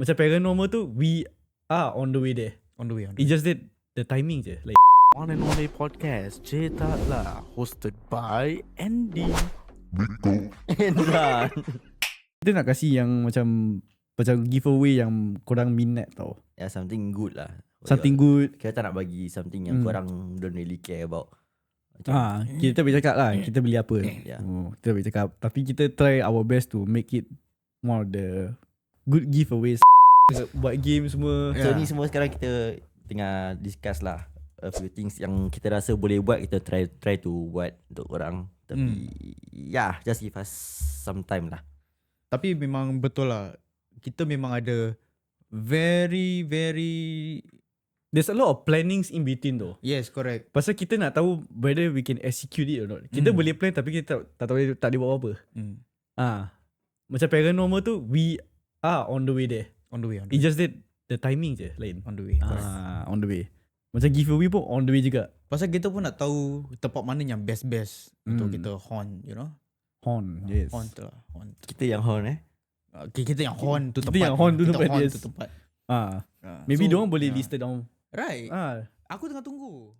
Macam paranormal tu, we are on the way there. On the way. It's just that the timing je. Like On and Only Podcast, cerita lah, hosted by Andy. Hendra. kita nak kasih yang macam giveaway yang korang minat tau. Yeah, something good lah. Something good. Kita tak nak bagi something yang korang don't really care about. Kita boleh cakap lah kita beli apa. Yeah. Kita boleh cakap. Tapi kita try our best to make it more of the good giveaways. Buat game semua. So ni semua sekarang kita tengah discuss lah a few things yang kita rasa boleh buat. Kita try to buat untuk orang. Tapi just give us some time lah. Tapi memang betul lah, kita memang ada very There's a lot of plannings in between though. yes, correct. Pasal kita nak tahu whether we can execute it or not. Kita boleh plan tapi kita tak boleh buat apa-apa. Macam paranormal tu, we are on the way there. On the way. It's just that the timing je lain. On the way. On the way. Macam giveaway pun on the way juga. Pasal kita pun nak tahu tempat mana yang best untuk kita horn, you know. Horn, yes. Horn tu lah. Horn. Kita yang horn Okay, kita yang horn tu Kita tempat. yang horn tu Kita tempat, horn yes. tu tempat. Maybe So, diorang boleh listed down. Right. Aku tengah tunggu.